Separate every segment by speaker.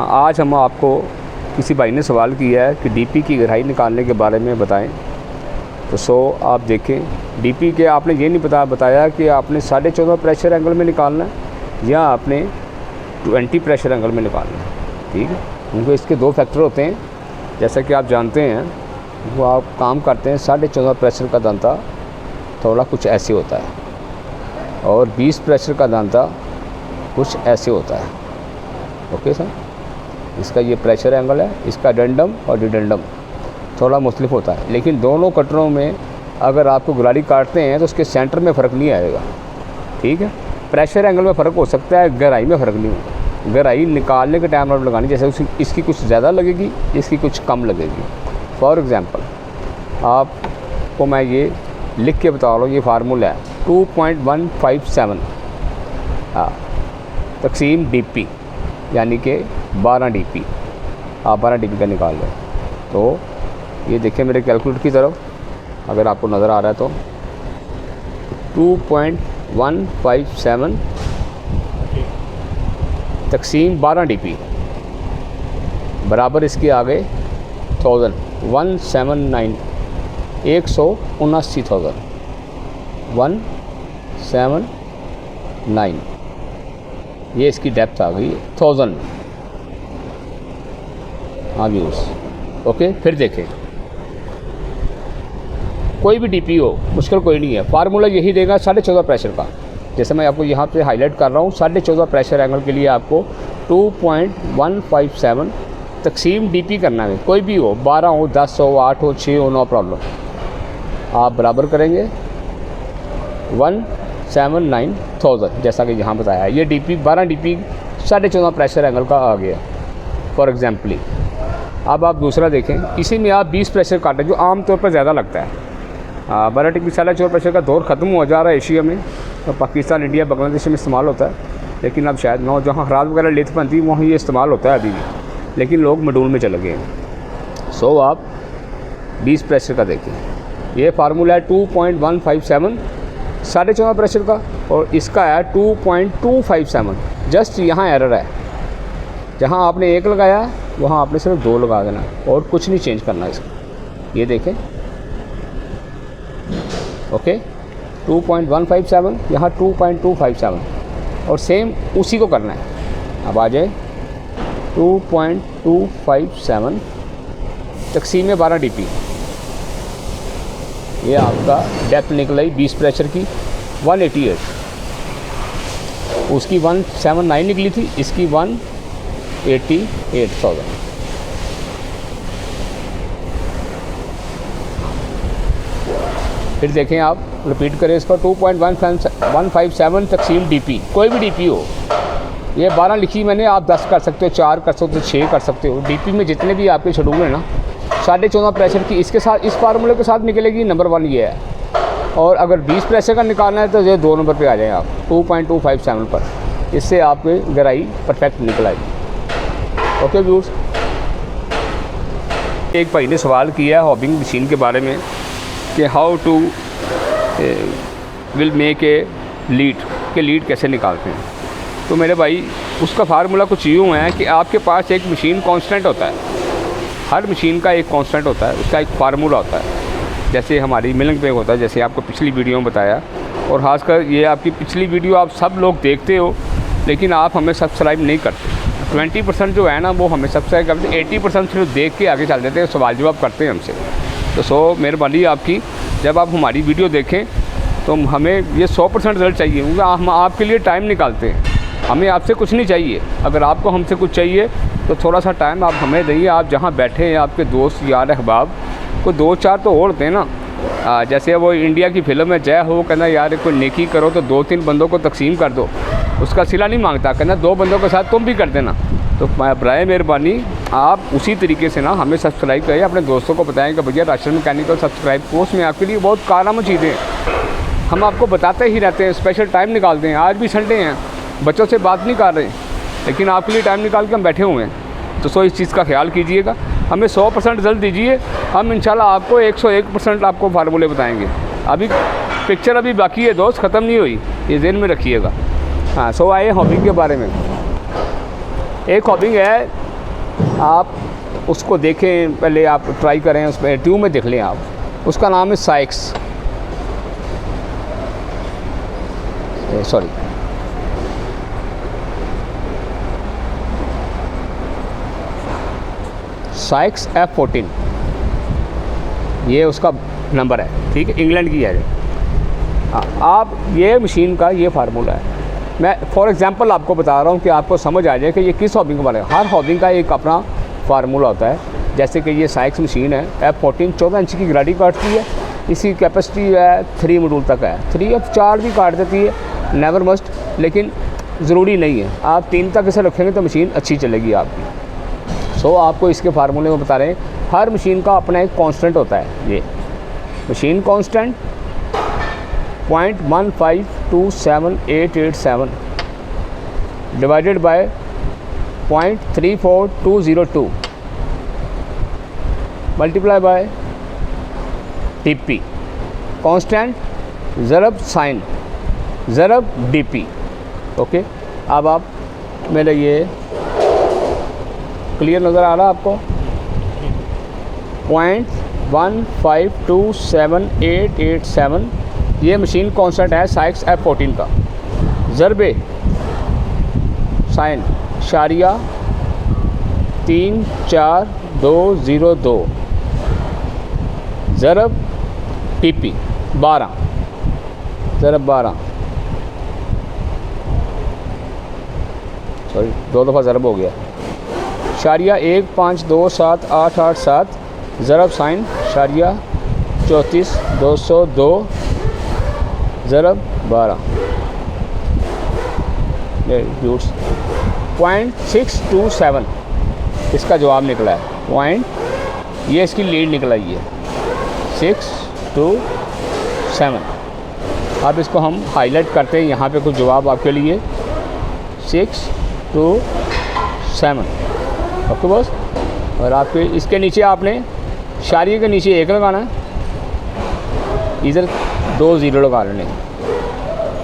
Speaker 1: आज हम आपको किसी भाई ने सवाल किया है कि डीपी की गहराई निकालने के बारे में बताएं। तो आप देखें, डीपी के आपने ये नहीं बताया कि आपने 14.5 प्रेशर एंगल में निकालना है या आपने 20 प्रेशर एंगल में निकालना है। ठीक है, उनको इसके दो फैक्टर होते हैं। जैसा कि आप जानते हैं, वो आप काम करते हैं 14.5 प्रेशर का दांता थोड़ा कुछ ऐसे होता है और 20 प्रेशर का दांता कुछ ऐसे होता है। ओके सर, इसका ये प्रेशर एंगल है, इसका एडेंडम और डिडेंडम थोड़ा मुख्तलिफ होता है, लेकिन दोनों कटरों में अगर आपको गुलारी काटते हैं तो उसके सेंटर में फ़र्क नहीं आएगा। ठीक है, प्रेशर एंगल में फ़र्क हो सकता है, गहराई में फ़र्क नहीं होगा। गहराई निकालने के टाइम आप लगानी, जैसे इसकी कुछ ज़्यादा लगेगी, इसकी कुछ कम लगेगी। फॉर एग्ज़ाम्पल आपको मैं ये लिख के बता रहा हूँ, ये फार्मूला है 2.157 तकसीम डीपी, यानी कि 12 डीपी। आप 12 डीपी का निकाल लें तो ये देखिए मेरे कैलकुलेटर की तरफ, अगर आपको नज़र आ रहा है तो 2.157 तकसीम 12 डीपी बराबर इसके आगे 1000 179 179,000 179, ये इसकी डेप्थ आ गई 1000। हाँ व्यूज़, ओके। फिर देखें, कोई भी डीपी हो, मुश्किल कोई नहीं है, फार्मूला यही देगा 14.5 प्रेशर का। जैसे मैं आपको यहाँ पे हाईलाइट कर रहा हूँ, 14.5 प्रेशर एंगल के लिए आपको 2.157 तकसीम डीपी करना है। कोई भी हो, 12 हो, 10 हो, 8 हो, 6 हो, नो प्रॉब्लम। आप बराबर करेंगे 179,000, जैसा कि यहाँ बताया है। ये डीपी 12 डीपी 14.5 प्रेशर एंगल का आ गया फॉर एग्जाम्पली। अब आप दूसरा देखें, इसी में आप 20 प्रेशर काटें, जो आम तौर पर ज़्यादा लगता है। 12 डीपी 14.5 प्रेशर का दौर ख़त्म हो जा रहा है एशिया में, तो पाकिस्तान, इंडिया, बांग्लादेश में इस्तेमाल होता है, लेकिन अब शायद ना जहाँ खराद वगैरह लेत बनती वहाँ ये इस्तेमाल होता है अभी भी, लेकिन लोग मॉड्यूल में चले गए हैं। आप 20 प्रेशर का देखें, ये फार्मूला है 2.157 14.5 प्रेशर का, और इसका है 2.257। जस्ट यहाँ एरर है, जहाँ आपने 1 लगाया वहाँ आपने सिर्फ 2 लगा देना और कुछ नहीं चेंज करना इसका। ये देखें, ओके, 2.157 यहाँ 2.257 और सेम उसी को करना है। अब आ जाए 2.257 तकसीम 12 डीपी, ये आपका डेप्थ निकल आई 20 प्रेशर की 188, उसकी 179 निकली थी, इसकी 188,000। फिर देखें, आप रिपीट करें इसका 2.157 तकसीम डीपी, कोई भी डीपी हो। ये 12 लिखी मैंने, आप 10 कर सकते हो, 4 कर सकते हो, 6 कर सकते हो। डीपी में जितने भी आपके शेड्यूल हैं ना, 14.5 प्रेशर की इसके साथ, इस फार्मूले के साथ निकलेगी। नंबर 1 ये है। और अगर 20 प्रेशर का निकालना है तो ये 2 नंबर पे आ जाए आप 2.257 पर। इससे आपकी गहराई परफेक्ट निकल आएगी। ओके व्यूअर्स, एक भाई ने सवाल किया हॉबिंग मशीन के बारे में कि how to will make a lead, के लीड कैसे निकालते हैं। तो मेरे भाई, उसका फार्मूला कुछ यूँ है कि आपके पास एक मशीन कांस्टेंट होता है, हर मशीन का एक कांस्टेंट होता है, उसका एक फार्मूला होता है। जैसे हमारी मिलिंग पे होता है, जैसे आपको पिछली वीडियो में बताया, और ख़ासकर ये आपकी पिछली वीडियो आप सब लोग देखते हो, लेकिन आप हमें सब्सक्राइब नहीं करते। 20% जो है ना वो हमें सब्सक्राइब करते, 80% सिर्फ देख के आगे चल देते हैं, सवाल जवाब करते हैं हमसे। तो मेहरबानी आपकी, जब आप हमारी वीडियो देखें तो हमें ये 100% रिजल्ट चाहिए, क्योंकि हम आपके लिए टाइम निकालते हैं। हमें आपसे कुछ नहीं चाहिए, अगर आपको हमसे कुछ चाहिए तो थोड़ा सा टाइम आप हमें दीजिए। आप जहाँ बैठे हैं, आपके दोस्त यार अहबाब को 2-4 तो और दें ना। जैसे वो इंडिया की फिल्म है जय हो, कहना यार कोई नेकी करो तो 2-3 बंदों को तकसीम कर दो, उसका सिला नहीं मांगता, कहना 2 बंदों के साथ तुम भी कर देना। तो बराए मेहरबानी आप उसी तरीके से ना हमें सब्सक्राइब करें, अपने दोस्तों को बताएं कि भैया राशन मैकेनिकल सब्सक्राइब कोर्स में आपके लिए बहुत कारगर चीज़ें हम आपको बताते ही रहते हैं, स्पेशल टाइम निकालते हैं। आज भी संडे हैं, बच्चों से बात नहीं कर रहे, लेकिन आपके लिए टाइम निकाल के हम बैठे हुए हैं। तो इस चीज़ का ख्याल कीजिएगा, हमें 100% रिजल्ट दीजिए, हम इंशाल्लाह आपको 101% आपको फार्मूले बताएंगे। अभी पिक्चर अभी बाकी है दोस्त, ख़त्म नहीं हुई, ये ज़हन में रखिएगा। हाँ, आए हॉबिंग के बारे में। एक हॉबिंग है आप उसको देखें, पहले आप ट्राई करें, उस पर ट्यूब में देख लें आप। उसका नाम है साइक्स, सॉरी साइक्स F14, ये उसका नंबर है, ठीक है, इंग्लैंड की है। आप ये मशीन का ये फार्मूला है। मैं फॉर एग्जांपल आपको बता रहा हूँ कि आपको समझ आ जाए कि ये किस हॉबिंग के बारे में। हर हॉबिंग का एक अपना फार्मूला होता है। जैसे कि ये साइक्स मशीन है F14, 14 इंच की ग्राडी काटती है। इसकी कैपेसिटी है 3 मॉड्यूल तक है, 3 या 4 भी काट देती है, नेवर मस्ट, लेकिन ज़रूरी नहीं है। आप 3 तक इसे रखेंगे तो मशीन अच्छी चलेगी आपकी। सो आपको इसके फार्मूले में बता रहे हैं। हर मशीन का अपना एक कांस्टेंट होता है। ये machine constant 0.1527887 divided by 0.34202 multiply by DP। Constant ज़रब साइन ज़रब DP। ओके, अब आप मेरे ये क्लियर नज़र आ रहा है आपको? 0.1527887 ये मशीन कांस्टेंट है साइक्स F14 का। ज़रबे साइन शारिया 34202 ज़रब DP 12 ज़रब 12, सॉरी 2 दफ़ा ज़रब हो गया। शारिया 1527887 ज़रब साइन शारिया 34202 ज़रब 12 .627 इसका जवाब निकला है। ये इसकी लीड निकल आई है 627। अब इसको हम हाईलाइट करते हैं यहाँ पे कुछ जवाब आपके लिए 627। Okay boss. और आपके इसके नीचे आपने शारिया के नीचे 1 लगाना है, इधर 2 0 लगा लेने।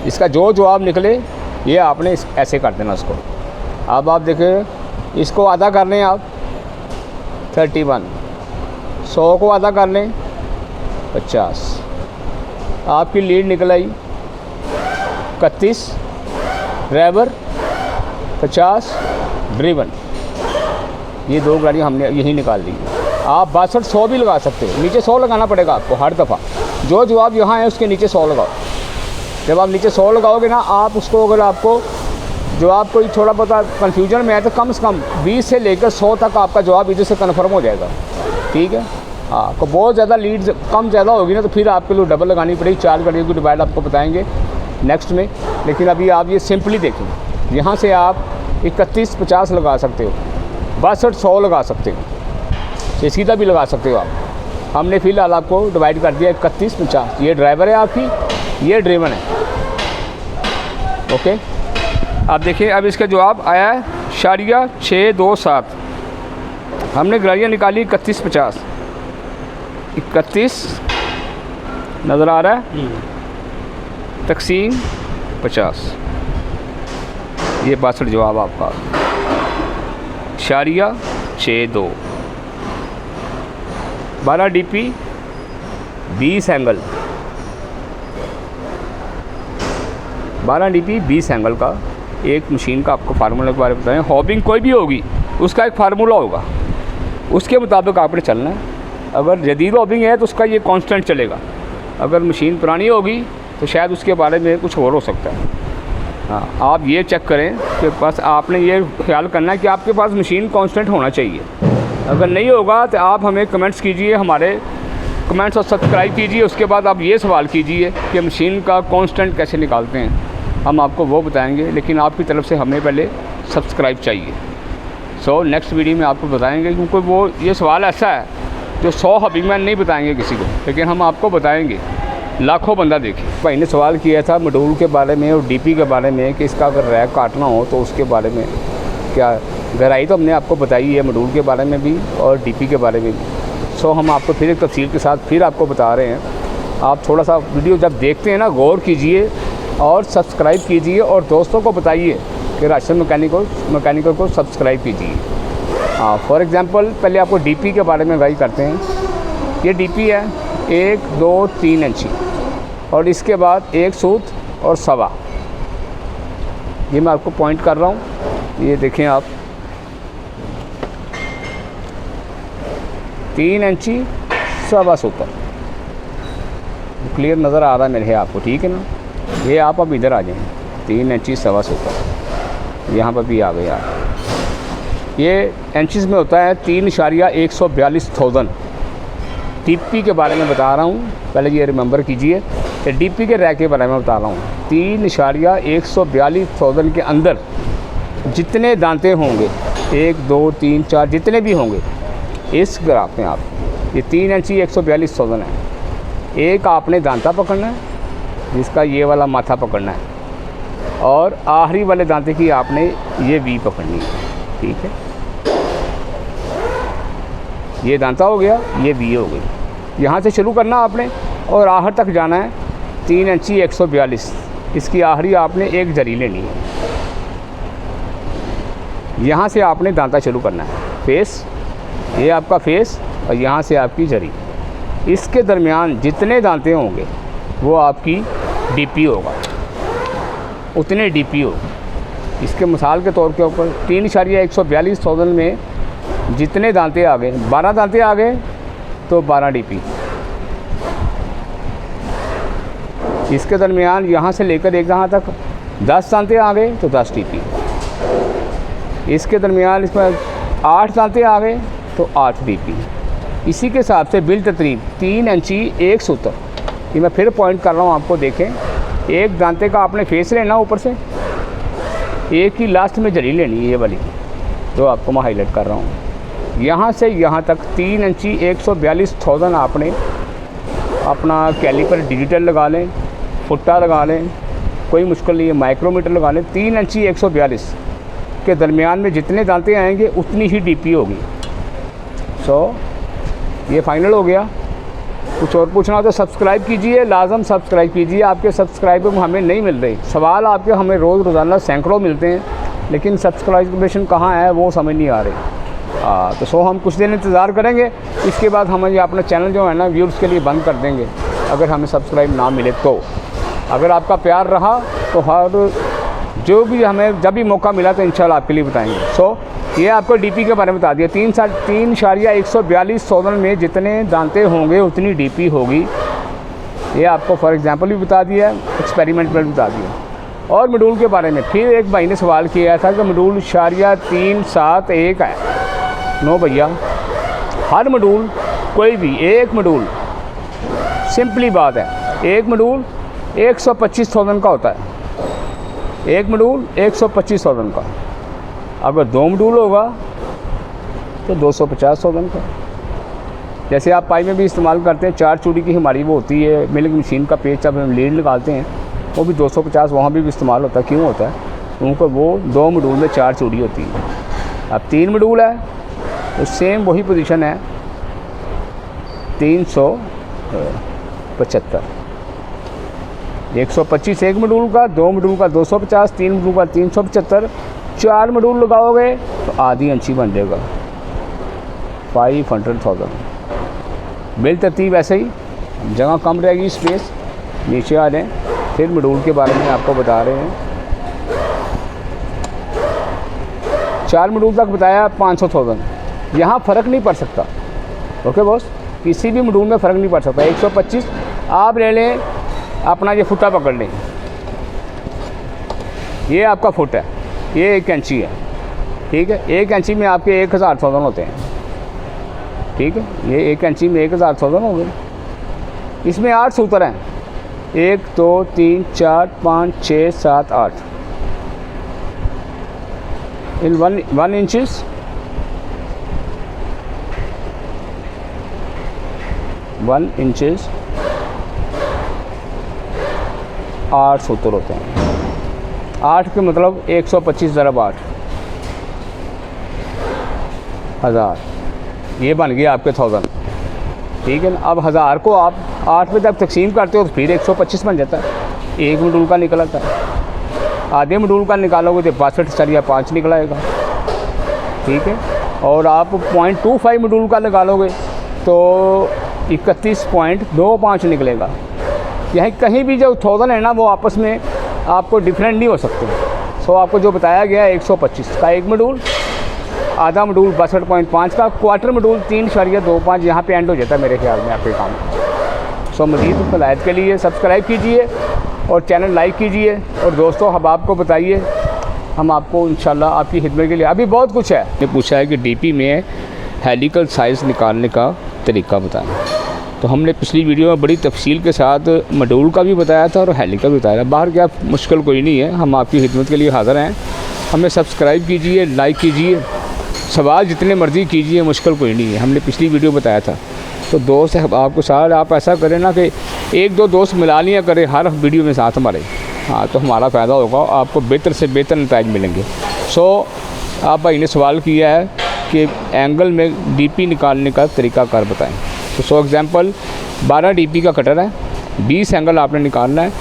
Speaker 1: इसका जो जवाब निकले ये आपने ऐसे कर देना इसको। अब आप देखें, इसको आधा कर लें आप 31, 100 को आधा कर लें 50। आपकी लीड निकल आई 31 ड्राइवर 50 ड्रिवन। ये 2 गाड़ियाँ हमने यही निकाल ली। आप 62 100 भी लगा सकते हो, नीचे 100 लगाना पड़ेगा आपको हर दफ़ा। जो जवाब यहाँ है उसके नीचे 100 लगाओ। जब आप नीचे 100 लगाओगे ना, आप उसको अगर आपको जवाब कोई थोड़ा बहुत कन्फ्यूजन में है तो कम से कम 20 से लेकर 100 तक आपका जवाब इधर से कन्फर्म हो जाएगा। ठीक है, हाँ, को बहुत ज़्यादा लीड कम ज़्यादा होगी ना तो फिर आपके लिए डबल लगानी पड़ेगी। 4 गाड़ियों की डिवाइड आपको बताएंगे नेक्स्ट में। लेकिन अभी आप ये सिंपली देखें, यहाँ से आप 31 50 लगा सकते हो, 62 100 लगा सकते हो, ये सीधा भी लगा सकते हो आप। हमने फ़िलहाल आपको डिवाइड कर दिया 31 50। ये ड्राइवर है आपकी, ये ड्रिवन है। ओके, आप देखिए अब इसका जवाब आया है शारिया 627। हमने गाड़ियाँ निकाली 31 50। 31 नज़र आ रहा है तकसीम 50, ये 62 जवाब आपका। Shariya 62 12 DP 20 angle, 12 DP 20 angle का एक मशीन का आपको फार्मूला के बारे में बताएं। हॉबिंग कोई भी होगी उसका एक फार्मूला होगा, उसके मुताबिक आपने चलना है। अगर जदीद हॉबिंग है तो उसका ये कांस्टेंट चलेगा। अगर मशीन पुरानी होगी तो शायद उसके बारे में कुछ और हो सकता है। हाँ, आप ये चेक करें कि बस आपने ये ख्याल करना है कि आपके पास मशीन कांस्टेंट होना चाहिए। अगर नहीं होगा तो आप हमें कमेंट्स कीजिए, हमारे कमेंट्स और सब्सक्राइब कीजिए। उसके बाद आप ये सवाल कीजिए कि मशीन का कांस्टेंट कैसे निकालते हैं, हम आपको वो बताएंगे। लेकिन आपकी तरफ से हमें पहले सब्सक्राइब चाहिए। सो नेक्स्ट वीडियो में आपको बताएंगे, क्योंकि वो ये सवाल ऐसा है जो 100 हॉबिंगमैन नहीं बताएंगे किसी को, लेकिन हम आपको बताएंगे, लाखों बंदा देखे। भाई ने सवाल किया था मॉड्यूल के बारे में और DP के बारे में कि इसका अगर रैक काटना हो तो उसके बारे में क्या गहराई तो हमने आपको बताई है, मॉड्यूल के बारे में भी और DP के बारे में भी। सो हम आपको फिर एक तफसील के साथ फिर आपको बता रहे हैं। आप थोड़ा सा वीडियो जब देखते हैं ना, गौर कीजिए और सब्सक्राइब कीजिए और दोस्तों को बताइए कि राशन मैकेनिकल को सब्सक्राइब कीजिए। हाँ, फॉर एग्ज़ाम्पल पहले आपको डीपी के बारे में गाइड करते हैं। ये डीपी है 1, 2, 3 इंची और इसके बाद 1 सूत और सवा। ये मैं आपको पॉइंट कर रहा हूँ, ये देखें आप 3 इंची सवा सूतर। क्लियर नज़र आ रहा है मेरे है आपको, ठीक है ना। ये आप अब इधर आ जाएँ, 3 इंची सवा सूतर यहाँ पर भी आ गया। ये इंचज़ में होता है 3,142,000। डीपी के बारे में बता रहा हूँ, पहले ये रिमेंबर कीजिए। डीपी के रैक के बारे में बता रहा हूँ। 3,142,000 के अंदर जितने दांते होंगे, 1, 2, 3, 4 जितने भी होंगे इस ग्राफ में आप, ये 3 इंची 142,000 है। एक आपने दांता पकड़ना है जिसका ये वाला माथा पकड़ना है और आखिरी वाले दांते की आपने ये वी पकड़नी है, ठीक है। ये दांता हो गया, ये वी हो गई। यहाँ से शुरू करना आपने और आखिर तक जाना है 3 इंची 142। इसकी आखिरी आपने एक जरी लेनी है। यहाँ से आपने दांता शुरू करना है, फेस, ये आपका फेस और यहाँ से आपकी जरी। इसके दरमियान जितने दांते होंगे वो आपकी डीपी होगा, उतने डीपी होगी। इसके मिसाल के तौर के ऊपर 3,142,000 में जितने दांते आ गए, 12 दांते आ गए तो 12 डीपी। इसके दरमियान यहाँ से लेकर एक जहाँ तक 10 दांते आ गए तो 10 डीपी। इसके दरमियान इसमें 8 दांते आ गए तो 8 डीपी। इसी के हिसाब से बिल तरतीब 3 इंची 1 सूतर। ये मैं फिर पॉइंट कर रहा हूँ आपको, देखें। एक दांते का आपने फेस लेना ऊपर से, एक ही लास्ट में जरी लेनी है, ये वाली जो आपको मैं हाईलाइट कर रहा हूँ। यहाँ से यहाँ तक 3 इंची 142,000 आपने अपना कैलीपर डिजिटल लगा लें, फुट्टा लगा लें, कोई मुश्किल नहीं है, माइक्रोमीटर लगा लें। 3 इंची 142 के दरमियान में जितने दांते आएंगे उतनी ही डीपी होगी। ये फाइनल हो गया। कुछ और पूछना हो तो सब्सक्राइब कीजिए, लाजम सब्सक्राइब कीजिए। आपके सब्सक्राइबर हमें नहीं मिल रही, सवाल आपके हमें रोज़ाना सैकड़ों मिलते हैं, लेकिन सब्सक्राइबेशन कहाँ है वो समझ नहीं आ रही। तो हम कुछ दिन इंतज़ार करेंगे, इसके बाद हम ये अपना चैनल जो है ना व्यूअर्स के लिए बंद कर देंगे अगर हमें सब्सक्राइब ना मिले तो। अगर आपका प्यार रहा तो हर जो भी हमें जब भी मौका मिला तो इंशाल्लाह आपके लिए बताएंगे। ये आपको डीपी के बारे में बता दिया। 3,142,000 में जितने दांते होंगे उतनी डीपी होगी। ये आपको फॉर एग्जांपल भी बता दिया, एक्सपेरिमेंट में भी बता दिया। और मॉड्यूल के बारे में फिर एक भाई ने सवाल किया था कि मॉड्यूल 371 है। नो भैया, हर मॉड्यूल कोई भी एक मॉड्यूल, सिंपली बात है, एक मॉड्यूल 125,000 का होता है। एक मॉड्यूल 125,000 का। अगर 2 मॉड्यूल होगा तो 250,000 का। जैसे आप पाई में भी इस्तेमाल करते हैं, 4 चूड़ी की हमारी वो होती है मिल्क मशीन का पेज, जब हम लीड निकालते हैं वो भी 250, वहाँ भी इस्तेमाल होता है। क्यों होता है? क्योंकि वो 2 मॉड्यूल में 4 चूड़ी होती है। अब 3 मॉड्यूल है तो सेम वही पोजीशन है, 375। 125 एक मॉड्यूल का, 2 मॉड्यूल का 250, 3 मॉड्यूल का 375। 4 मॉड्यूल लगाओगे तो आधी इंची बन जाएगा, 500,000। बिल तरतीब ऐसे ही, जगह कम रहेगी, स्पेस। नीचे आ जाएँ, फिर मॉड्यूल के बारे में आपको बता रहे हैं। 4 मॉड्यूल तक बताया 500,000। यहाँ फ़र्क नहीं पड़ सकता। ओके बॉस, किसी भी मॉड्यूल में फ़र्क नहीं पड़ सकता। 125 आप ले लें, अपना ये फुट्टा पकड़ लें, ये आपका फुट है, ये 1 इंची है, ठीक है। 1 इंची में आपके 1,000 होते हैं, ठीक है। ये 1 इंची में 1,000 हो गए। इसमें 8 सूत्र हैं, 1 2 3 4 5 6 7 8। इन 1 इंचज़ 1 इंचज़ 8 सूत्र होते हैं। 8 के मतलब 125 ज़रब 8, 1000। ये बन गया आपके 1000, ठीक है ना। अब 1000 को आप 8 में जब तकसीम करते हो तो फिर 125 बन जाता है। एक मॉड्यूल का निकलता है, आधे मॉड्यूल का निकालोगे तो 62.5 निकलाएगा, ठीक है। और आप 0.25 मॉड्यूल का लगा लोगे तो 31.25 निकलेगा। यही कहीं भी जो 1000 है ना वो आपस में आपको डिफरेंट नहीं हो सकते। सो आपको जो बताया गया है 125 का एक मॉड्यूल, आधा मॉड्यूल 62.5 का, क्वार्टर मॉड्यूल 3.25 यहाँ पे एंड हो जाता है मेरे ख्याल में आपके काम। सो मज़ीद हिदायत के लिए सब्सक्राइब कीजिए और चैनल लाइक कीजिए और दोस्तों हबाब को बताइए, हम आपको इंशाल्लाह आपकी खिदमत के लिए अभी बहुत कुछ है। ये पूछा है कि डीपी में हेलिकल साइज़ निकालने का तरीका बताएं। तो हमने पिछली वीडियो में बड़ी तफसील के साथ मॉड्यूल का भी बताया था और हेलिकल भी बताया था। बाहर क्या मुश्किल कोई नहीं है, हम आपकी खिदमत के लिए हाज़िर हैं। हमें सब्सक्राइब कीजिए, लाइक कीजिए, सवाल जितने मर्ज़ी कीजिए, मुश्किल कोई नहीं है। हमने पिछली वीडियो बताया था। तो दोस्त आपको साथ आप ऐसा करें ना कि एक दो दोस्त मिला लिया करें हर वीडियो में साथ हमारे, हाँ तो हमारा फ़ायदा होगा, आपको बेहतर से बेहतर नतीजे मिलेंगे। सो आप भाई ने सवाल किया है कि एंगल में डीपी निकालने का तरीका कार बताएं। तो सो एग्ज़ाम्पल 12 डीपी का कटर है, 20 एंगल आपने निकालना है।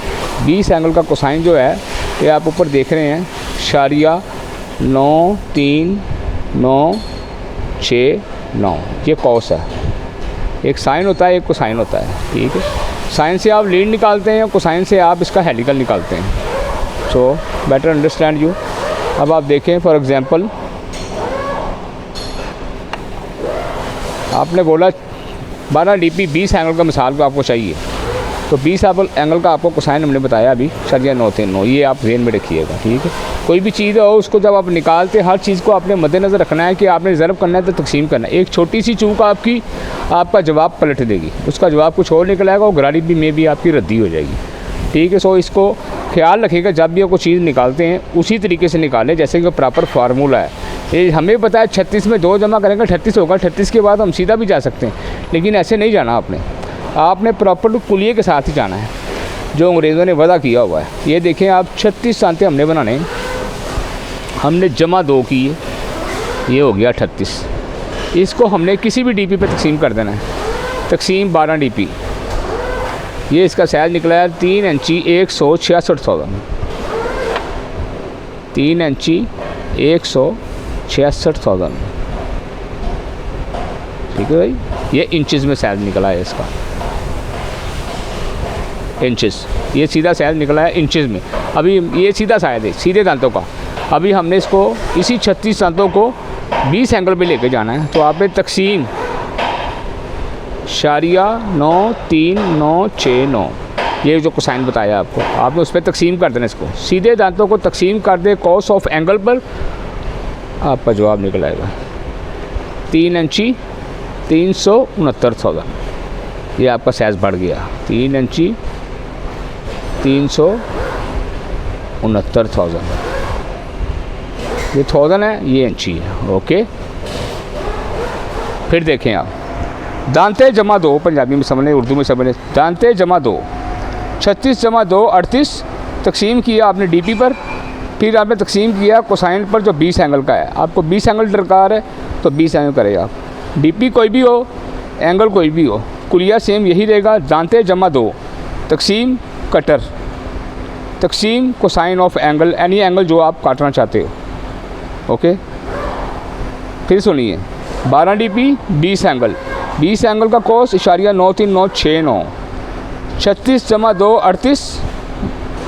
Speaker 1: 20 एंगल का कोसाइन जो है ये आप ऊपर देख रहे हैं 0.9396 ये कॉस है। एक साइन होता है, एक कोसाइन होता है, ठीक है। साइन से आप लीड निकालते हैं, कोसाइन से आप इसका हेलिकल निकालते हैं। So better understand you. अब आप देखें फॉर एग्ज़ाम्पल आपने बोला 12 डीपी 20 एंगल का मिसाल को आपको चाहिए, तो 20 एंगल का आपको कोसाइन हमने बताया अभी 939, ये आप ध्यान में रखिएगा, ठीक है। कोई भी चीज़ हो उसको जब आप निकालते हर चीज़ को आपने मद्देनज़र रखना है कि आपने ज़रब करना है तो तकसीम करना है। एक छोटी सी चूक आपका जवाब पलट देगी, उसका जवाब कुछ और निकल आएगा और गरारी भी में भी आपकी रद्दी हो जाएगी, ठीक है। सो इसको ख्याल रखिएगा, जब भी आप कोई चीज़ निकालते हैं उसी तरीके से निकालें जैसे कि प्रॉपर फार्मूला है। ये हमें पता है 36 में 2 जमा करेंगे 38 होगा, 38 के बाद हम सीधा भी जा सकते हैं, लेकिन ऐसे नहीं जाना आपने प्रॉपर कुलिये के साथ ही जाना है जो अंग्रेज़ों ने वादा किया हुआ है। ये देखें आप 36 सांते हमने बनाने, हमने जमा 2 किए, ये हो गया 38। इसको हमने किसी भी डीपी पे तकसीम कर देना है, तकसीम 12 डीपी। ये इसका साइज़ निकला है 3 इंची 166,000, 3 इंची 166,000, ठीक है भाई। ये इंचज़ में साइज़ निकला है इसका, इंचज़, ये सीधा साइज़ निकला है इंचज़ में। अभी ये सीधा साइज़ है सीधे दांतों का। अभी हमने इसको इसी 36 दांतों को 20 एंगल पे लेके जाना है, तो आपने तकसीम 0.9396 ये जो कोसाइन बताया आपको, आपने उस पर तकसीम कर देना। इसको सीधे दांतों को तकसीम कर दे कॉस ऑफ एंगल पर, आपका जवाब निकल आएगा 3 इंची 369,000। ये आपका साइज़ बढ़ गया 3 इंची 369,000। ये 1000 है, ये इंची है, ओके। फिर देखें आप दांते जमा 2, पंजाबी में समझ लें, उर्दू में समझ लें। दांते जमा 2, 36 जमा 2 38, तकसीम किया आपने डीपी पर, फिर आपने तकसीम किया कोसाइन पर जो 20 एंगल का है। आपको 20 एंगल दरकार है तो 20 एंगल करें आप। डीपी कोई भी हो, एंगल कोई भी हो, कुलिया सेम यही रहेगा। दांते जमा 2 तकसीम कटर, तकसीम cosine of angle, any angle जो आप काटना चाहते हो, ओके। फिर सुनिए 12 डीपी 20 एंगल, 20 एंगल का कोस 0.9396, 36 जमा 2 38,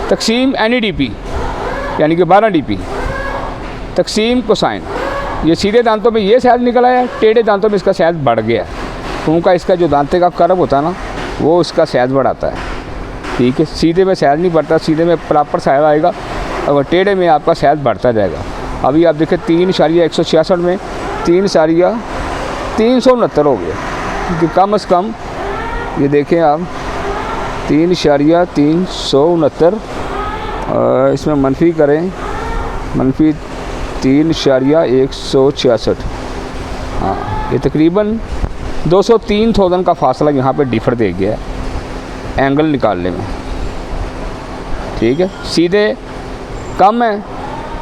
Speaker 1: तकसीम एनी डीपी यानी कि 12 डीपी, तकसीम कोसाइन। ये सीधे दांतों में ये साइज़ निकला है, टेढ़े दांतों में इसका साइज़ बढ़ गया, क्योंकि इसका जो दांते का कर्व होता है ना वो इसका साइज़ बढ़ाता है, ठीक है। सीधे में साइज़ नहीं बढ़ता, सीधे में प्रॉपर साइज़ आएगा और टेढ़े में आपका साइज़ बढ़ता जाएगा। अभी आप देखें 3.166 में 3.369 हो गया, क्योंकि कम से कम ये देखें आप 3.369, इसमें मनफी करें, मनफी 3.166, हाँ ये तकरीबन 203,000 का फासला यहाँ पे डिफर दे गया है एंगल निकालने में, ठीक है। सीधे कम है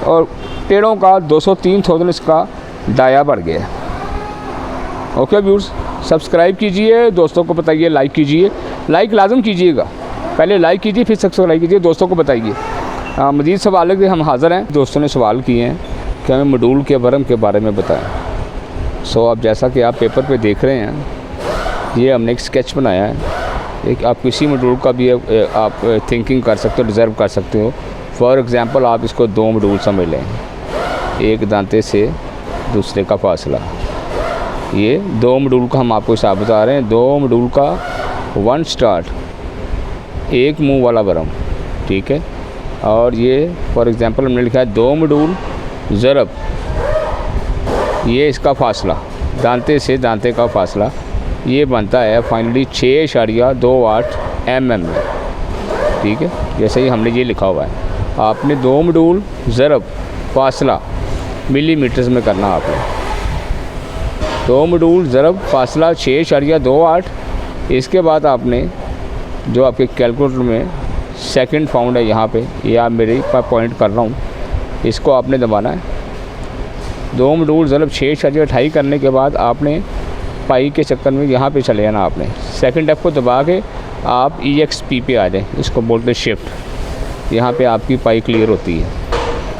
Speaker 1: और टेढ़ों का 203,000 इसका दाया बढ़ गया है, ओके व्यूअर्स। सब्सक्राइब कीजिए, दोस्तों को बताइए, लाइक कीजिए, लाइक लाजम कीजिएगा, पहले लाइक कीजिए फिर सब्सक्राइब कीजिए, दोस्तों को बताइए। मज़ीद सवाल है कि हम हाज़िर हैं, दोस्तों ने सवाल किए हैं कि हमें मॉड्यूल के वर्म के बारे में बताएं। सो अब जैसा कि आप पेपर पे देख रहे हैं, ये हमने एक स्केच बनाया है। एक आप किसी मॉड्यूल का भी आप थिंकिंग कर सकते हो, डिज़र्व कर सकते हो। फॉर एग्ज़ाम्पल आप इसको 2 मॉड्यूल समझ लें। एक दांते से दूसरे का फासला, ये 2 मॉड्यूल का हम आपको हिसाब बता रहे हैं। 2 मॉड्यूल का 1 स्टार्ट, एक मुंह वाला वरम, ठीक है। और ये फॉर एग्ज़ाम्पल हमने लिखा है 2 मॉड्यूल ज़रब, ये इसका फासला, दांते से दांते का फासला, ये बनता है फाइनली 6.28 mm में, ठीक है। जैसे ही हमने ये लिखा हुआ है, आपने 2 मॉड्यूल ज़रब फासला मिलीमीटर्स में करना आपने। 2 मॉड्यूल ज़रब फासला 6.28। इसके बाद आपने जो आपके कैलकुलेटर में सेकंड फाउंड है यहाँ पे, ये आप मेरे पर पॉइंट कर रहा हूँ, इसको आपने दबाना है। 2 मॉड्यूल ज़रब 6.28 करने के बाद आपने पाई के चक्कर में यहाँ पे चले जाना। आपने सेकंड F को दबा के आप EXP पे आ जाए, इसको बोलते हैं शिफ्ट। यहाँ पे आपकी पाई क्लियर होती है।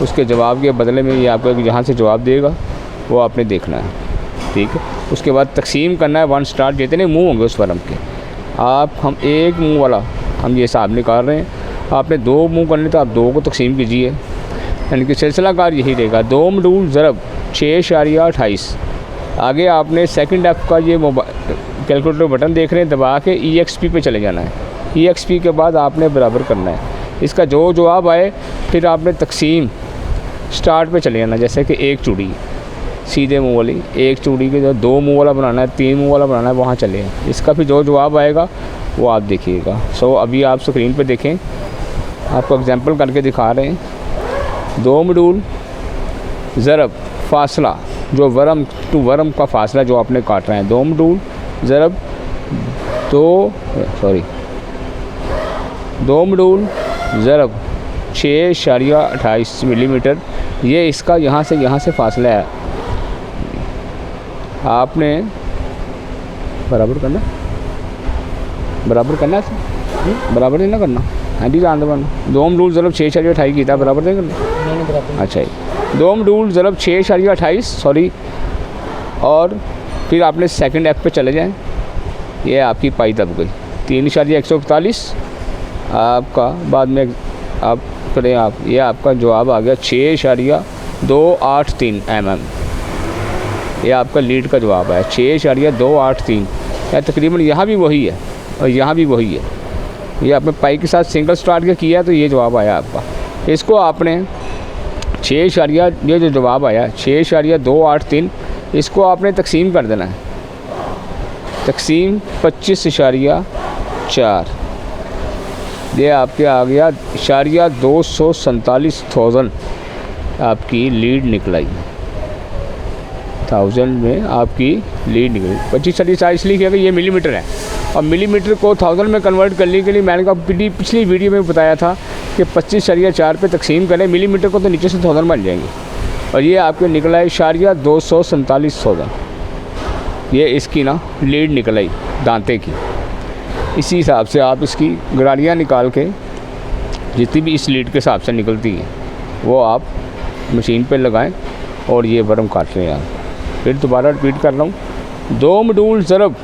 Speaker 1: उसके जवाब के बदले में ये आपको जहाँ से जवाब देगा वो आपने देखना है, ठीक है। उसके बाद तकसीम करना है 1 स्टार्ट, जितने मुँह होंगे उस वरम के। हम एक मुँह वाला हम ये हिसाब निकाल रहे हैं। आपने 2 मुँह करने तो आप 2 को तकसीम कीजिए, यानी कि सिलसिलाकार यही रहेगा। 2 मॉड्यूल ज़रब 6.28। आगे आपने सेकंड F का ये कैलकुलेटर बटन देख रहे हैं, दबा के EXP पे चले जाना है। EXP के बाद आपने बराबर करना है। इसका जो जवाब आए फिर आपने तकसीम स्टार्ट पे चले जाना। जैसे कि एक चूड़ी सीधे मुंह वाली, एक चूड़ी के जो 2 मुंह वाला बनाना है, 3 मुंह वाला बनाना है, वहाँ चले जाए। इसका फिर जो जवाब आएगा वो आप देखिएगा। सो अभी आप स्क्रीन पे देखें, आपको एग्जांपल करके दिखा रहे हैं। 2 मॉड्यूल ज़रब फासला, जो वरम टू वरम का फासला जो आपने काटना है, 2 मॉड्यूल ज़रब 2 मॉड्यूल ज़रब 6.28 मिलीमीटर, ये इसका यहाँ से फासला है। आपने बराबर करना है, बराबर नहीं ना करना। हाँ जी, जान दो। 2 मॉड्यूल ज़रब 6.28 की था, बराबर नहीं करना। अच्छा, 2 मॉड्यूल ज़रब 6.28 सॉरी। और फिर आपने सेकंड F पे चले जाएं। ये आपकी पाई दब गई 3.141 आपका। बाद में आप करें आप, ये आपका जवाब आ गया 6.283 mm। ये आपका लीड का जवाब है 6.283। या तकरीबन यहाँ भी वही है और यहाँ भी वही है। ये आपने पाई के साथ सिंगल स्टार्ट का किया तो ये जवाब आया आपका। इसको आपने ये जो जवाब आया 6.283, इसको आपने तकसीम कर देना है। तकसीम 25.4, ये आपके आ गया 247,000 आपकी लीड निकलाई। 1000 में आपकी लीड निकली। 25.4 इसलिए किया कि ये मिलीमीटर है, और मिलीमीटर को 1000 में कन्वर्ट करने के लिए मैंने कहा पिछली वीडियो में बताया था कि 25.4 पे तकसीम करें। मिलीमीटर को तो नीचे से 1000 बन जाएंगे, और ये आपके निकला है 247,000। ये इसकी ना लीड निकल आई दांते की। इसी हिसाब से आप इसकी गरारियाँ निकाल के जितनी भी इस लीड के हिसाब से निकलती हैं वो आप मशीन पे लगाएं और ये वरम काट लें। आप फिर दोबारा रिपीट कर रहा हूँ, 2 मॉड्यूल ज़रब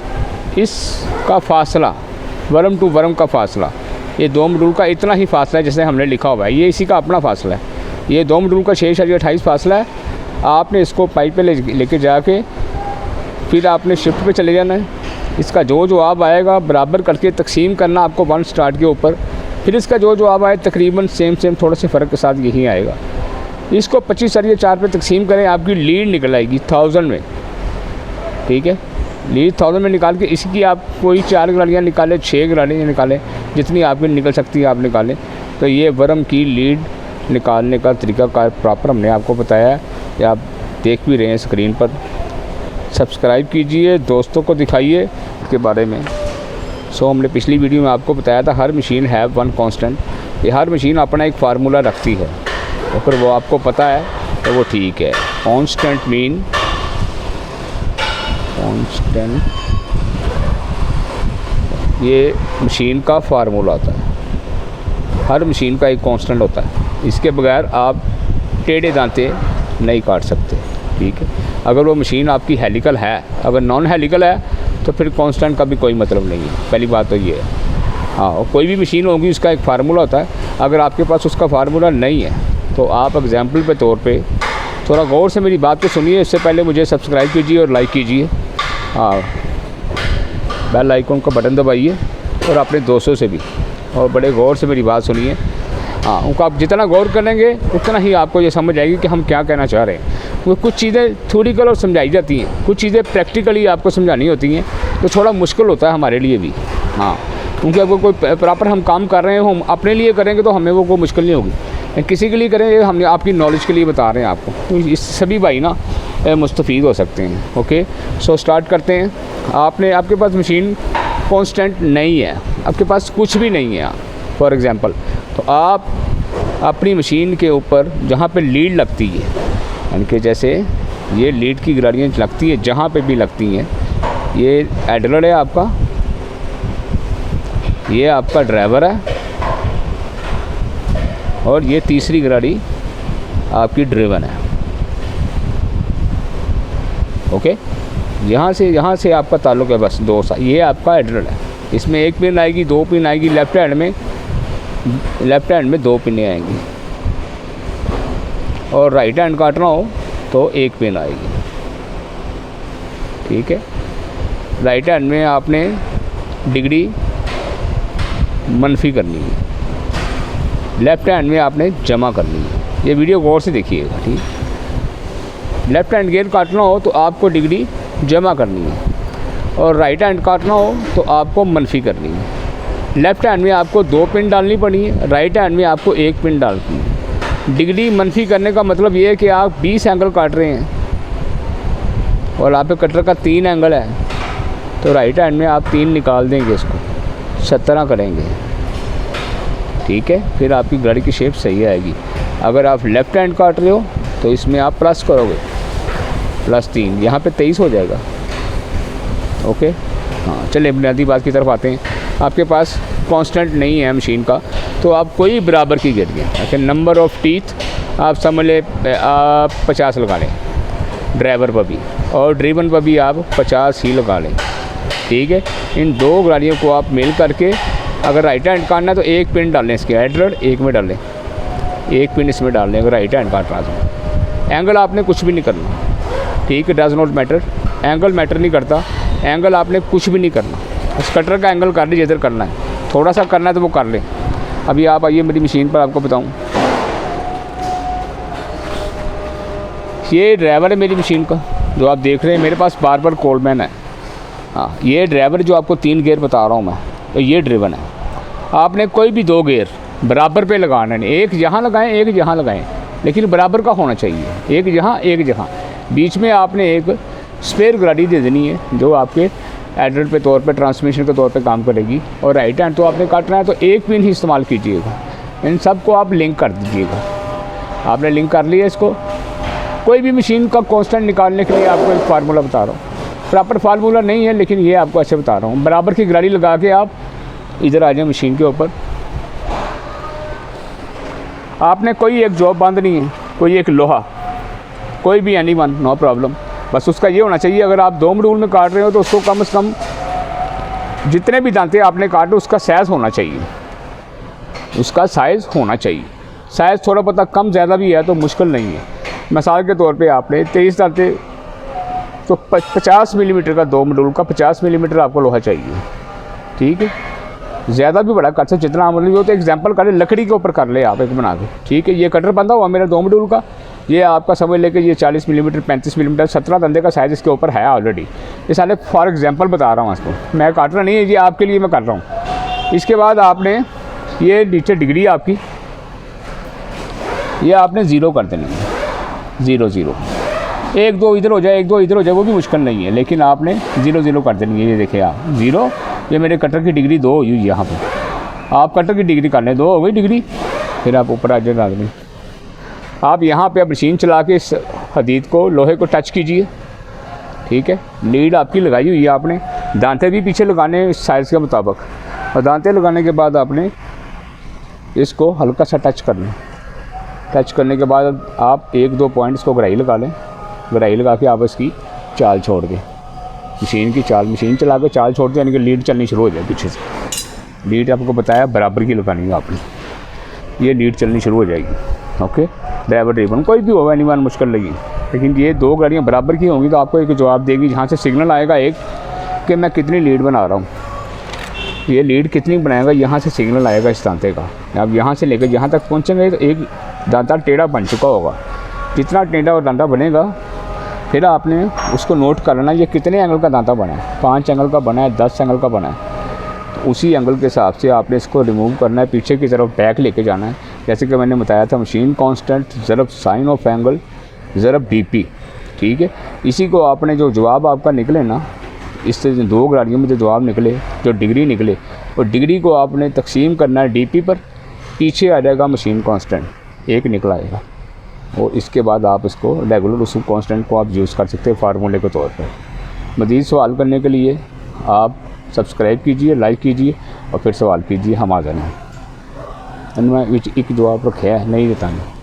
Speaker 1: इसका फासला, वरम टू वरम का फासला, ये 2 मॉड्यूल का इतना ही फासला है जैसे हमने लिखा हुआ है। ये इसी का अपना फासला है। ये 2 मॉड्यूल का 6.28 फासला है। आपने इसको पाइप पे लेके जाके फिर आपने शिफ्ट पे चले जाना है। इसका जो जवाब आएगा बराबर करके तकसीम करना आपको 1 स्टार्ट के ऊपर। फिर इसका जो जवाब आए तकरीबन सेम थोड़े से फ़र्क के साथ यही आएगा। इसको 25.4 पे तकसीम करें, आपकी लीड निकल आएगी 1000 में, ठीक है। लीड 1000 में निकाल के इसकी आप कोई 4 गरारियाँ निकालें, 6 गरारियाँ निकालें, जितनी आपकी निकल सकती है आप निकालें। तो ये वरम की लीड निकालने का तरीक़ाकार प्रॉपर हमने आपको बताया है, कि आप देख भी रहे हैं स्क्रीन पर। सब्सक्राइब कीजिए, दोस्तों को दिखाइए इसके बारे में। हमने पिछली वीडियो में आपको बताया था हर मशीन है 1 कांस्टेंट। ये हर मशीन अपना एक फार्मूला रखती है, तो फिर वो आपको पता है तो वो ठीक है। कांस्टेंट मीन कांस्टेंट, ये मशीन का फार्मूला होता है। हर मशीन का एक कांस्टेंट होता है, इसके बगैर आप टेढ़े दांते नहीं काट सकते, ठीक है। अगर वो मशीन आपकी हेलिकल है, अगर नॉन हेलिकल है तो फिर कांस्टेंट का भी कोई मतलब नहीं है। पहली बात तो ये है। हाँ, और कोई भी मशीन होगी उसका एक फार्मूला होता है, अगर आपके पास उसका फार्मूला नहीं है तो आप एग्जाम्पल के तौर पे थोड़ा गौर से मेरी बात को सुनिए। इससे पहले मुझे सब्सक्राइब कीजिए और लाइक कीजिए। हाँ, बेल आइकन का बटन दबाइए और अपने दोस्तों से भी और बड़े गौर से मेरी बात सुनिए। हाँ, उनको आप जितना गौर करेंगे उतना ही आपको ये समझ आएगी कि हम क्या कहना चाह रहे हैं। वो कुछ चीज़ें थ्योरिकल और समझाई जाती हैं, कुछ चीज़ें प्रैक्टिकली आपको समझानी होती हैं, तो थोड़ा मुश्किल होता है हमारे लिए भी। हाँ, क्योंकि अगर कोई प्रॉपर हम काम कर रहे हैं, हम अपने लिए करेंगे तो हमें वो कोई मुश्किल नहीं होगी। किसी के लिए करेंगे, हमने आपकी नॉलेज के लिए बता रहे हैं आपको, तो इस सभी भाई ना मुस्तफ़ीद हो सकते हैं। ओके, सो स्टार्ट करते हैं। आपके पास मशीन कांस्टेंट नहीं है, आपके पास कुछ भी नहीं है फॉर एग्ज़ाम्पल, तो आप अपनी मशीन के ऊपर जहाँ पे लीड लगती है, यानी कि जैसे ये लीड की गाड़ियाँ लगती है, जहाँ पे भी लगती हैं, ये एडलर है आपका, ये आपका ड्राइवर है और ये तीसरी गाड़ी आपकी ड्रिवन है। ओके, यहाँ से आपका ताल्लुक़ है बस दो सा। ये आपका एडलर है, इसमें एक पिन आएगी, दो पिन आएगी, लेफ्ट हैंड में दो पिनें आएंगी, और राइट हैंड काटना हो तो एक पिन आएगी। ठीक है, राइट हैंड में आपने डिग्री मनफी करनी है, लेफ्ट हैंड में आपने जमा करनी है। ये वीडियो गौर से देखिएगा। ठीक, लेफ्ट हैंड गियर काटना हो तो आपको डिग्री जमा करनी है, और राइट हैंड काटना हो तो आपको मनफी करनी है। लेफ्ट हैंड में आपको दो पिन डालनी पड़ी है, राइट हैंड में आपको एक पिन डालनी है। डिग्री मनफी करने का मतलब ये है कि आप 20 एंगल काट रहे हैं और आप पे कटर का 3 एंगल है, तो राइट हैंड में आप 3 निकाल देंगे, इसको 17 करेंगे। ठीक है, फिर आपकी गाड़ी की शेप सही आएगी। अगर आप लेफ्ट हैंड काट रहे हो तो इसमें आप प्लस करोगे, +3, यहाँ पे 23 हो जाएगा। ओके, हाँ, चलिए बुनियादी बात की तरफ आते हैं। आपके पास कांस्टेंट नहीं है मशीन का, तो आप कोई बराबर की गिरगे, अच्छा, नंबर ऑफ़ टीथ आप समझ ले आप 50 लगा लें ड्राइवर पर भी, और ड्रिवन पर भी आप 50 ही लगा लें। ठीक है, इन दो गाड़ियों को आप मिल करके अगर राइट हैंड काटना है तो एक पिन डाल लें, इसके एडलर एक में डालें, एक पिन इसमें डाल लें अगर राइट हैंड काटना तो। एंगल आपने कुछ भी नहीं करना। ठीक है, does not matter, angle matter नहीं करता, एंगल आपने कुछ भी नहीं करना। इस कटर का एंगल कर लीजिए, इधर करना है, थोड़ा सा करना है तो वो कर लें। अभी आप आइए मेरी मशीन पर, आपको बताऊं, ये ड्राइवर है मेरी मशीन का जो आप देख रहे हैं। मेरे पास बार कोलमैन है। हाँ, ये ड्राइवर जो आपको 3 गियर बता रहा हूँ मैं, तो ये ड्रिवन है। आपने कोई भी 2 गियर बराबर पे लगाना है, एक यहाँ लगाएं एक यहाँ लगाएं, लेकिन बराबर का होना चाहिए, एक यहाँ एक जहाँ। बीच में आपने एक स्पेयर गाड़ी दे देनी है जो आपके एडलर पे तौर पे, ट्रांसमिशन के तौर पे काम करेगी। और राइट हैंड तो आपने काटना है तो एक पिन ही इस्तेमाल कीजिएगा। इन सब को आप लिंक कर दीजिएगा। आपने लिंक कर लिया इसको। कोई भी मशीन का कांस्टेंट निकालने के लिए आपको एक फार्मूला बता रहा हूँ, प्रॉपर फार्मूला नहीं है लेकिन ये आपको ऐसे बता रहा हूँ। बराबर की गाड़ी लगा के आप इधर आ जाए मशीन के ऊपर। आपने कोई एक जॉब बांधनी है, कोई एक लोहा, कोई भी एनी वन, नो प्रॉब्लम। बस उसका ये होना चाहिए, अगर आप 2 मॉड्यूल में काट रहे हो तो उसको कम से कम जितने भी दांते आपने काटे उसका साइज़ होना चाहिए, उसका साइज़ होना चाहिए। साइज़ थोड़ा पता कम ज़्यादा भी है तो मुश्किल नहीं है। मिसाल के तौर पे आपने 23 दांते तो 50 मिलीमीटर का 2 मॉड्यूल का 50 मिलीमीटर आपको लोहा चाहिए। ठीक है, ज़्यादा भी बड़ा कट से जितना मतलब हो तो एग्जांपल कर ले, लकड़ी के ऊपर कर ले आप एक बना के। ठीक है, ये कटर बंधा हुआ मेरा 2 मॉड्यूल का, ये आपका समझ लेके ये 40 मिलीमीटर 35 मिलीमीटर 17 धंधे का साइज़ इसके ऊपर है ऑलरेडी। ये साले फॉर एग्जांपल बता रहा हूँ इसको, मैं काट रहा नहीं है, ये आपके लिए मैं कर रहा हूँ। इसके बाद आपने ये नीचे डिग्री आपकी ये आपने 0 कर देनी है, 0 0, 1 2 इधर हो जाए 1 2 इधर हो जाए वो भी मुश्किल नहीं है, लेकिन आपने 0 0 कर देनी है। ये देखिए आप 0, ये मेरे कटर की डिग्री 2 हुई यहाँ पे। आप कटर की डिग्री कर लें, 2 हो गई डिग्री। फिर आप ऊपर आ जाए आदमी, आप यहाँ पे मशीन चला के इस हदीद को, लोहे को टच कीजिए। ठीक है, लीड आपकी लगाई हुई है आपने, दांते भी पीछे लगाने इस साइज़ के मुताबिक, और दांते लगाने के बाद आपने इसको हल्का सा टच करना। टच करने के बाद आप 1 2 पॉइंट्स को गहराई लगा लें, गहराई लगा के आप इसकी चाल छोड़ दें, मशीन की चाल, मशीन चला के चाल छोड़ दें, यानी कि लीड चलनी शुरू हो जाए पीछे से। लीड आपको बताया बराबर की लगानी है आपने, ये लीड चलनी शुरू हो जाएगी। ओके, ड्राइवर ड्रिवन कोई भी होगा, एनीवन मुश्किल लगी, लेकिन ये 2 गाड़ियाँ बराबर की होंगी तो आपको एक जवाब देगी, जहाँ से सिग्नल आएगा एक कि मैं कितनी लीड बना रहा हूँ, ये लीड कितनी बनाएगा, यहाँ से सिग्नल आएगा इस दांते का। अब यहाँ से लेकर यहाँ तक पहुँचेंगे तो एक दांता टेढ़ा बन चुका होगा, जितना टेढ़ा और दांता बनेगा फिर आपने उसको नोट कर लेना ये कितने एंगल का दांता बना है, 5 एंगल का बना है, 10 एंगल का बना है, तो उसी एंगल के हिसाब से आपने इसको रिमूव करना है, पीछे की तरफ बैक लेके जाना है। जैसे कि मैंने बताया था, मशीन कांस्टेंट ज़रब साइन ऑफ एंगल ज़रब बीपी, ठीक है। इसी को आपने जो जवाब आपका निकले ना, इससे 2 गाड़ियों में जो जवाब निकले, जो डिग्री निकले, और डिग्री को आपने तकसीम करना है डीपी पर, पीछे आ जाएगा मशीन कांस्टेंट एक निकल आएगा, और इसके बाद आप इसको रेगुलर उस कांस्टेंट को आप यूज़ कर सकते हैं फार्मूले के तौर पर। मज़ीद सवाल करने के लिए आप सब्सक्राइब कीजिए, लाइक कीजिए और फिर सवाल कीजिए, हम हाज़िर हैं। इनमें एक जवाब रखे है नहीं बताना।